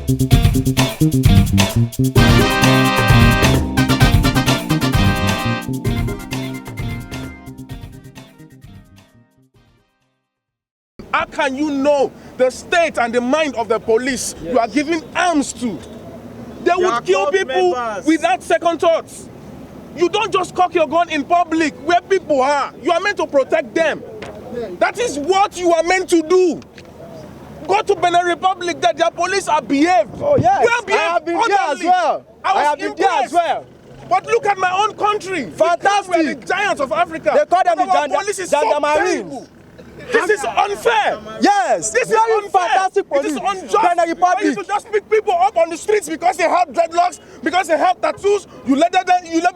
How can you know the state and the mind of the police you are giving arms to? They would kill people without second thoughts. You don't just cock your gun in public where people are. You are meant to protect them. That is what you are meant to do. Go to Benin Republic, that their police are behaved. Oh yes, I have been there as well. I have been there as well. But look at my own country. Fantastic. We are the giants of Africa. They call them the police is so terrible. This is unfair. Yes, this is unfair. Fantastic police. It is unjust. For you to just pick people up on the streets because they have dreadlocks, because they have tattoos, you label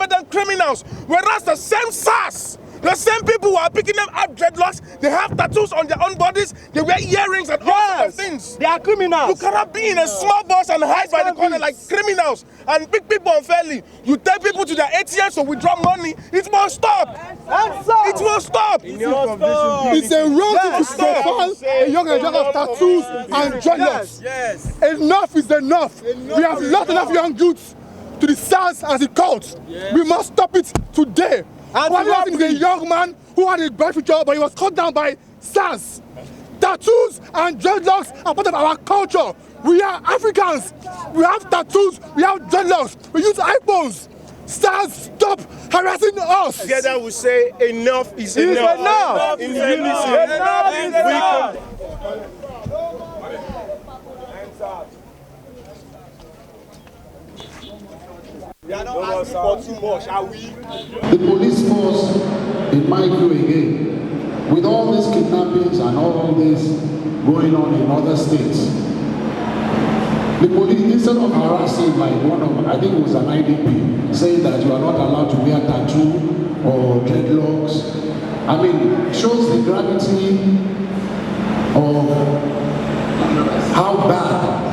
them criminals. Whereas the same SARS, the same people who are picking them up dreadlocks, they have tattoos on their own bodies, they wear earrings and all sorts of things. They are criminals. You cannot be in a small bus and hide by the corner like criminals and pick people unfairly. You take people to their ATMs to witdraw money. It must stop. It will stop. It's a wrong thing to profile a young of tattoos and dreadlocks. Yes. Enough is enough. We have lost enough young youths to the SARS as it calls. We must stop it today. One is a young man who had a bright future, but he was cut down by SARS. Tattoos and dreadlocks are part of our culture. We are Africans. We have tattoos, we have dreadlocks, we use iPhones. SARS, stop harassing us. Together we say enough is enough. Enough is enough. We are not asking for too much, are we? The police force, in my view again, with all these kidnappings and all this going on in other states, the police, instead of harassing like one of, I think it was an IDP, saying that you are not allowed to wear tattoo or dreadlocks, I mean, shows the gravity of how bad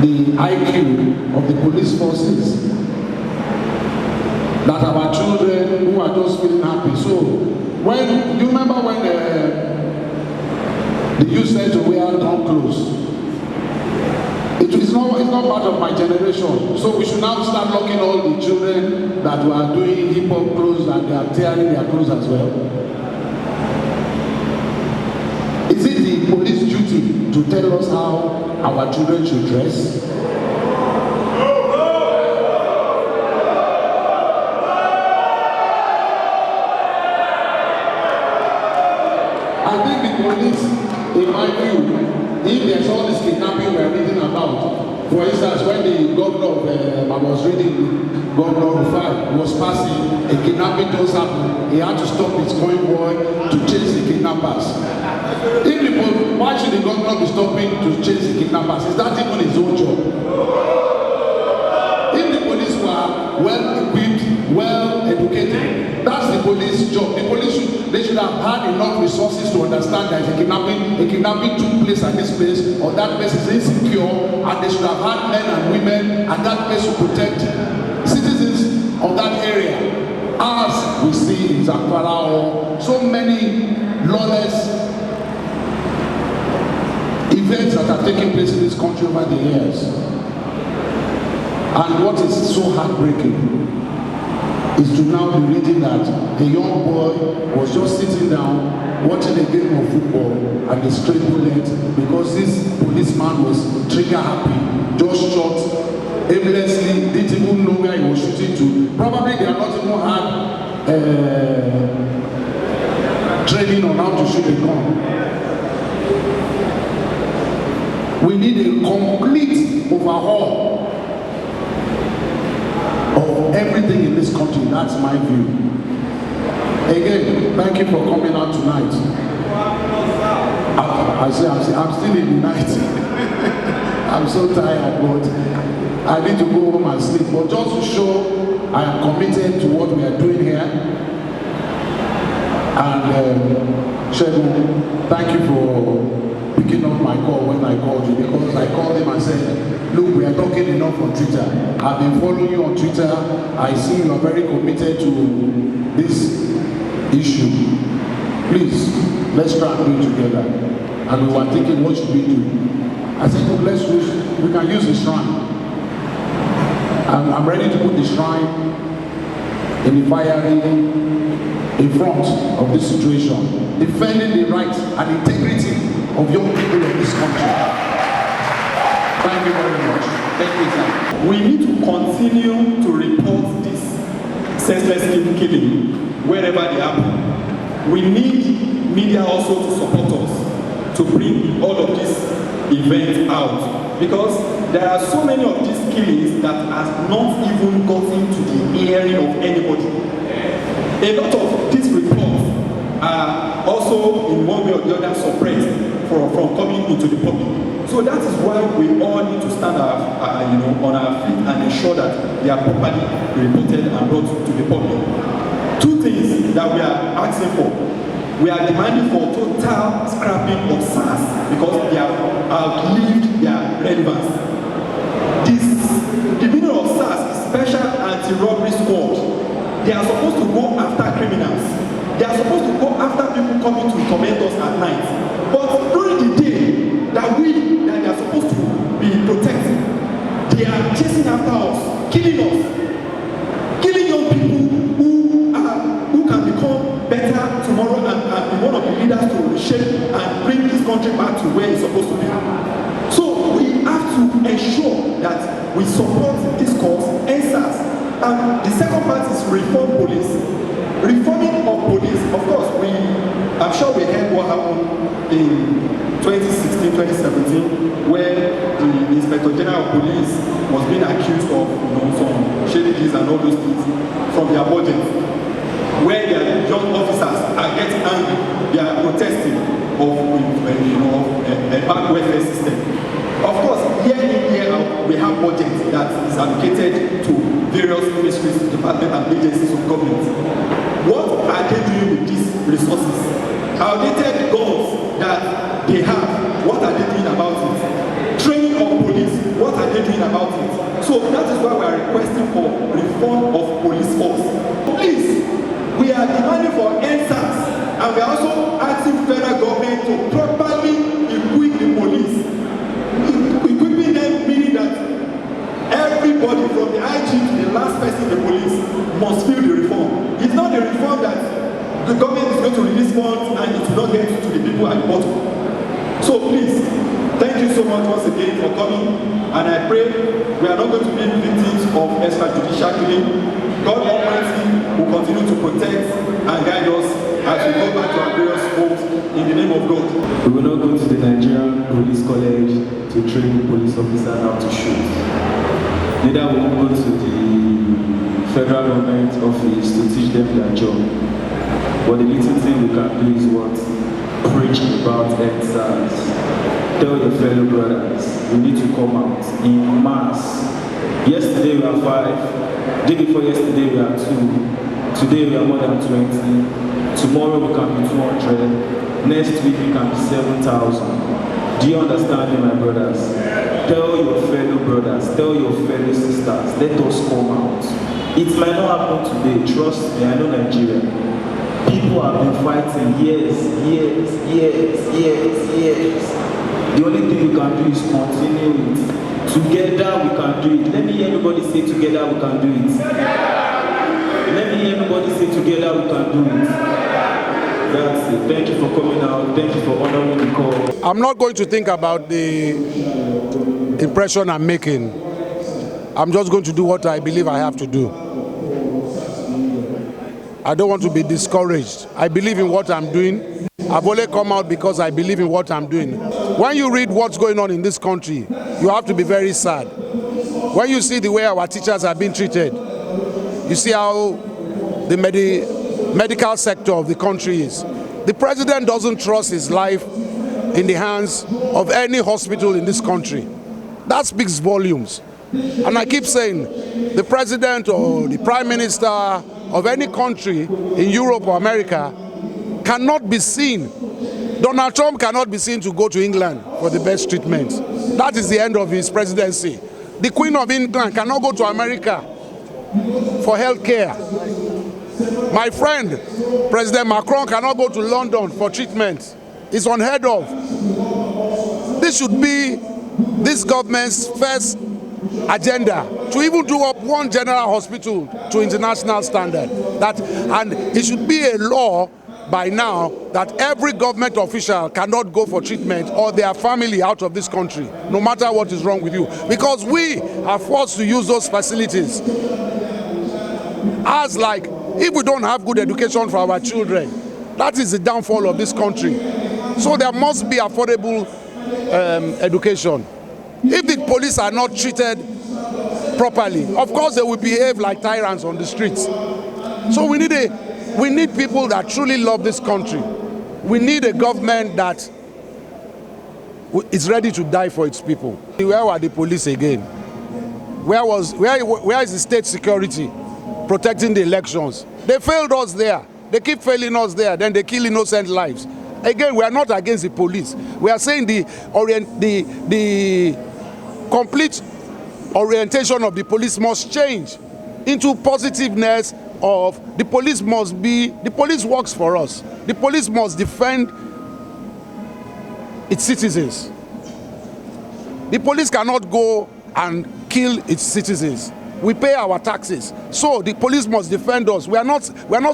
the IQ of the police forces, that our children who are just feeling happy. So, when you remember when they used to wear down clothes, it's not part of my generation. So we should now start locking all the children that were doing hip hop clothes and they are tearing their clothes as well. Is it the police duty to tell us how our children should dress? I think the police, in my view, if there's all this kidnapping we're reading about, for instance, when the governor of, I was reading, Governor of was passing, a kidnapping just happened, he had to stop his convoy to chase the kidnappers. Why should the governor be stopping to chase the kidnappers? Is that even his own job? If the police were well equipped, well educated, that's the police job. The police they should have had enough resources to understand that a kidnapping took place at this place, or that place is insecure, and they should have had men and women at that place to protect citizens of that area. As we see in Zamfara, or so many lawless events that have taken place in this country over the years. And what is so heartbreaking is to now be reading that a young boy was just sitting down watching a game of football and a straight bullet because this policeman was trigger happy, just shot aimlessly, didn't even know where he was shooting to. Probably they are not even had training on how to shoot a gun. We need a complete overhaul of everything in this country. That's my view. Again, thank you for coming out tonight. I'm still in the night. I'm so tired, but I need to go home and sleep. But just to show I am committed to what we are doing here. And Shegun, thank you for picking up my call when I called you, because I called him and said, look, we are talking enough on Twitter. I've been following you on Twitter. I see you are very committed to this issue. Please, let's try and do it together. and we were thinking, what should we do? I said, oh, we can use the shrine. I'm ready to put the shrine in the fire in front of this situation, defending the rights and integrity of young people of this country. Thank you very much. Thank you, sir. We need to continue to report this senseless killing wherever they happen. We need media also to support us to bring all of these events out, because there are so many of these killings that have not even gotten to the hearing of anybody. A lot of these reports are also in one way or the other suppressed from coming into the public. So that is why we all need to stand on our feet and ensure that they are properly reported and brought to the public. Two things that we are asking for. We are demanding for total scrapping of SARS because they have outlived their relevance. The meaning of SARS is Special Anti-Robbery Squad. They are supposed to go after criminals. They are supposed to go after people coming to torment us at night. But during the day that they are supposed to be protected, they are chasing after us, killing young people who can become better tomorrow and be one of the leaders to reshape and bring this country back to where it's supposed to be. So we have to ensure that we support this cause, NSAS. And the second part is reform police. Reforming of police, of course, I'm sure we heard what happened in 2016, 2017, where the Inspector General of Police was being accused of some shady deeds and all those things from their budget, where their young officers are getting angry, they are protesting of a bad welfare system. Of course, year in, year out, we have budget that is allocated to various ministries, departments, and agencies of government. What are they doing with these resources? Outdated guns that they have, what are they doing about it? Training of police, what are they doing about it? So that is why we are requesting for reform of police force. Please, we are demanding for NSAS, and we are also asking federal government to properly equip the police. Equipping them meaning that everybody from the IG to the last person in the police must feel the reform. It's not the reform that the government is going to release funds and it will not get to the people at the bottom. So please, thank you so much once again for coming, and I pray we are not going to be victims of extrajudicial killing. God Almighty will continue to protect and guide us as we go back to our various homes in the name of God. We will not go to the Nigerian Police College to train police officers how to shoot. Neither will we go to the federal government office to teach them their job. But the little thing we can do is what? Preach about NSAS. Tell your fellow brothers, we need to come out in mass. Yesterday we are 5, day before yesterday we are 2, today we are more than 20, tomorrow we can be 200, next week we can be 7,000. Do you understand me, my brothers? Tell your fellow brothers, tell your fellow sisters, let us come out. It might not happen today, trust me, I know Nigeria. People have been fighting years. The only thing we can do is continue it. Together we can do it. Let me hear everybody say together we can do it. Let me hear everybody say together we can do it. That's it. Thank you for coming out. Thank you for honoring the call. I'm not going to think about the impression I'm making. I'm just going to do what I believe I have to do. I don't want to be discouraged. I believe in what I'm doing. I've only come out because I believe in what I'm doing. When you read what's going on in this country, you have to be very sad. When you see the way our teachers are being treated, you see how the medical sector of the country is. The president doesn't trust his life in the hands of any hospital in this country. That speaks volumes. And I keep saying, the president or the prime minister of any country in Europe or America cannot be seen. Donald Trump cannot be seen to go to England for the best treatment. That is the end of his presidency. The Queen of England cannot go to America for health care. My friend, President Macron cannot go to London for treatment. It's unheard of. This should be this government's first agenda, to even do up one general hospital to international standard. And it should be a law by now that every government official cannot go for treatment or their family out of this country, no matter what is wrong with you, because we are forced to use those facilities. As like, if we don't have good education for our children, that is the downfall of this country. So there must be affordable education. If the police are not treated properly, of course they will behave like tyrants on the streets. So we need people that truly love this country. We need a government that is ready to die for its people. Where were the police again? Where is the state security protecting the elections? They failed us there. They keep failing us there. Then they kill innocent lives. Again, we are not against the police. We are saying the complete orientation of the police must change into positiveness of the police works for us. The police must defend its citizens. The police cannot go and kill its citizens. We pay our taxes, so the police must defend us. We are not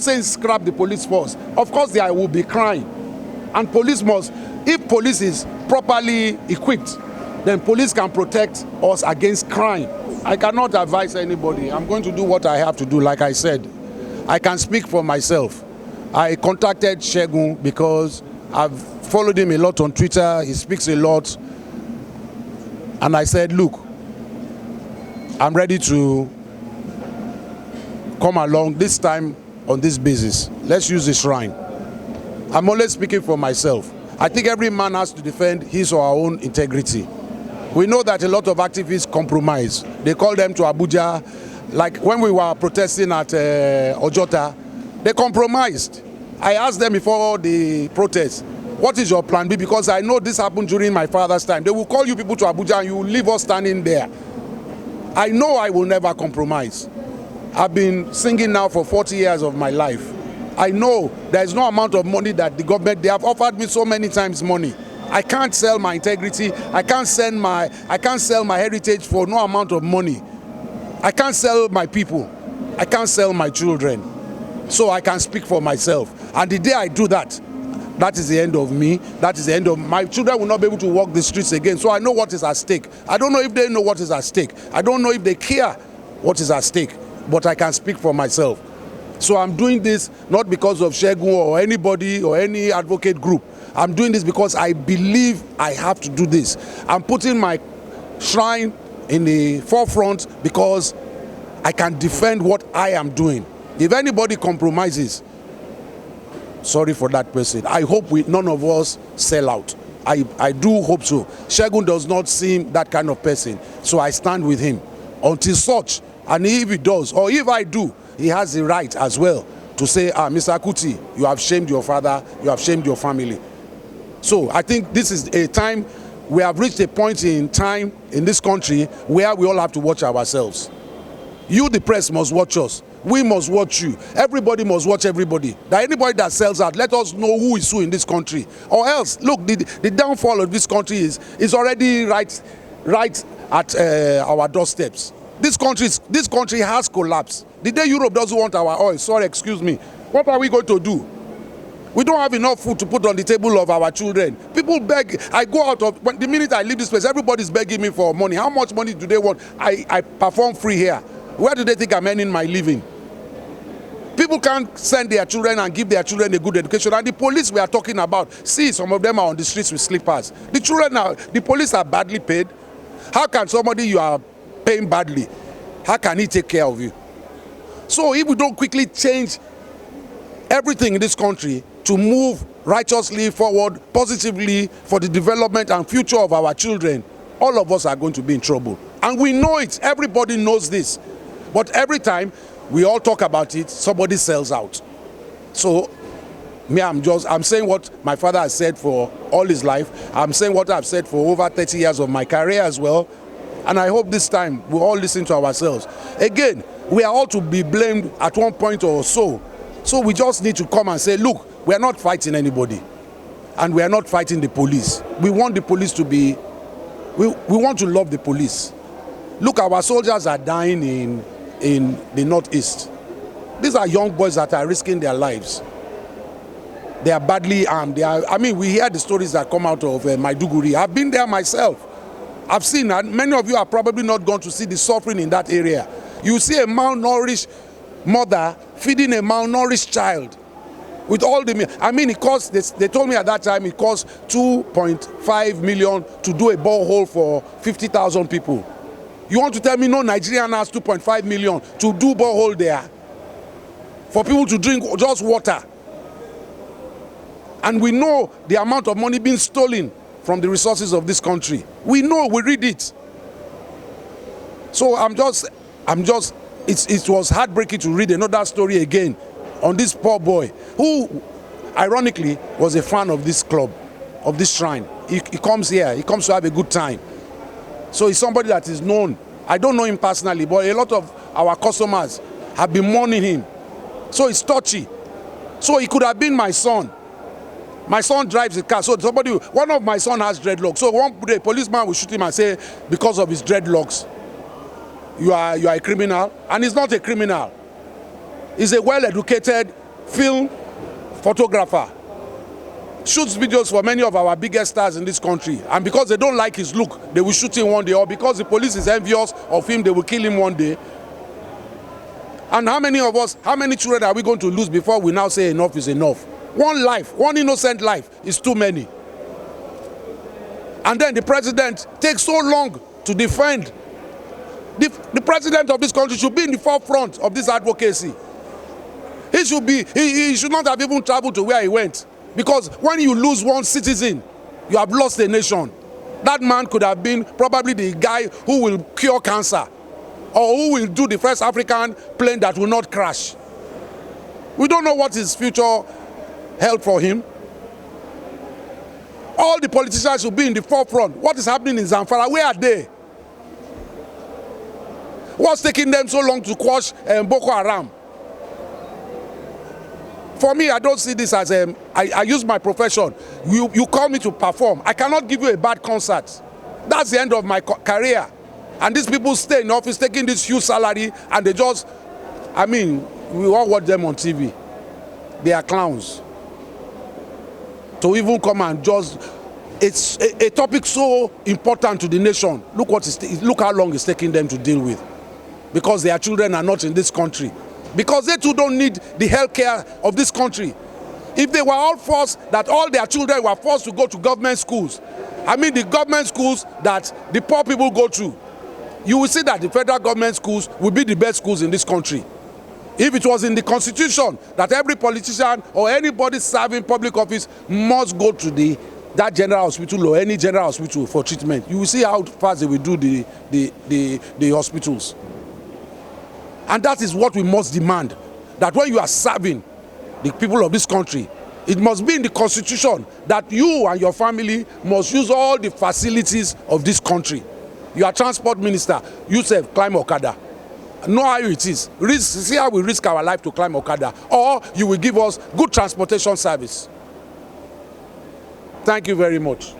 saying scrap the police force. Of course there will be crime, and police must, if police is properly equipped, then police can protect us against crime. I cannot advise anybody. I'm going to do what I have to do. Like I said, I can speak for myself. I contacted Segun because I've followed him a lot on Twitter. He speaks a lot. And I said, look, I'm ready to come along this time on this basis. Let's use the shrine. I'm only speaking for myself. I think every man has to defend his or her own integrity. We know that a lot of activists compromise. They call them to Abuja. Like when we were protesting at Ojota, they compromised. I asked them before the protest, what is your plan B? Because I know this happened during my father's time. They will call you people to Abuja and you will leave us standing there. I know I will never compromise. I've been singing now for 40 years of my life. I know there is no amount of money that the government, they have offered me so many times money. I can't sell my integrity. I can't sell my heritage for no amount of money. I can't sell my people. I can't sell my children. So I can speak for myself. And the day I do that, that is the end of me. That is the end of my children will not be able to walk the streets again. So I know what is at stake. I don't know if they know what is at stake. I don't know if they care what is at stake. But I can speak for myself. So I'm doing this not because of Segun or anybody or any advocate group. I'm doing this because I believe I have to do this. I'm putting my shrine in the forefront because I can defend what I am doing. If anybody compromises, sorry for that person. I hope none of us sell out. I do hope so. Segun does not seem that kind of person. So I stand with him until such, and if he does, or if I do, he has the right as well to say, Mr. Kuti, you have shamed your father, you have shamed your family. So I think this is a time, we have reached a point in time in this country where we all have to watch ourselves. You, the press, must watch us. We must watch you. Everybody must watch everybody. That anybody that sells out, let us know who is who in this country. Or else, look, the downfall of this country is already right at our doorsteps. This country has collapsed. The day Europe doesn't want our oil, sorry, excuse me, what are we going to do? We don't have enough food to put on the table of our children. People beg. I go out of, the minute I leave this place, everybody's begging me for money. How much money do they want? I perform free here. Where do they think I'm earning my living? People can't send their children and give their children a good education. And the police we are talking about, see, some of them are on the streets with slippers. The police are badly paid. How can somebody you are paying badly, how can he take care of you? So if we don't quickly change everything in this country to move righteously forward, positively for the development and future of our children, all of us are going to be in trouble. And we know it. Everybody knows this. But every time we all talk about it, somebody sells out. So me, I'm saying what my father has said for all his life. I'm saying what I've said for over 30 years of my career as well. And I hope this time we all listen to ourselves. Again, we are all to be blamed at one point or so. So we just need to come and say, look, we are not fighting anybody. and we are not fighting the police. We want the police to be, we want to love the police. Look, our soldiers are dying in the Northeast. These are young boys that are risking their lives. They are badly armed. We hear the stories that come out of Maiduguri. I've been there myself. I've seen, and many of you are probably not going to see the suffering in that area. You see a malnourished mother feeding a malnourished child. With all the, it costs, they told me at that time, it costs 2.5 million to do a borehole for 50,000 people. You want to tell me no Nigerian has 2.5 million to do borehole there? For people to drink just water. And we know the amount of money being stolen from the resources of this country. We know, we read it. So it was heartbreaking to read another story again on this poor boy who, ironically, was a fan of this club, of this shrine. He comes here, he comes to have a good time. So he's somebody that is known. I don't know him personally, but a lot of our customers have been mourning him. So it's touchy. So he could have been my son. My son drives a car. So one of my son has dreadlocks. So one day, a policeman will shoot him and say, because of his dreadlocks, you are a criminal. And he's not a criminal. He's a well-educated film photographer. Shoots videos for many of our biggest stars in this country. And because they don't like his look, they will shoot him one day. Or because the police is envious of him, they will kill him one day. And how many of us, how many children are we going to lose before we now say enough is enough? One life, one innocent life is too many. And then the president takes so long to defend. The president of this country should be in the forefront of this advocacy. He should not have even traveled to where he went. Because when you lose one citizen, you have lost a nation. That man could have been probably the guy who will cure cancer, or who will do the first African plane that will not crash. We don't know what his future held for him. All the politicians should be in the forefront. What is happening in Zamfara? Where are they? What's taking them so long to quash Boko Haram? For me, I don't see this as I use my profession. You call me to perform. I cannot give you a bad concert. That's the end of my career. And these people stay in office taking this huge salary, and they just, we all watch them on TV. They are clowns. To even come and just, it's a topic so important to the nation. Look how long it's taking them to deal with. Because their children are not in this country. Because they too don't need the health care of this country. If they were all forced, that all their children were forced to go to government schools, the government schools that the poor people go to, you will see that the federal government schools will be the best schools in this country. If it was in the constitution that every politician or anybody serving public office must go to that general hospital or any general hospital for treatment, you will see how fast they will do the hospitals. And that is what we must demand, that when you are serving the people of this country, it must be in the constitution that you and your family must use all the facilities of this country. You are transport minister, you say climb Okada. Know how it is. See how we risk our life to climb Okada. Or you will give us good transportation service. Thank you very much.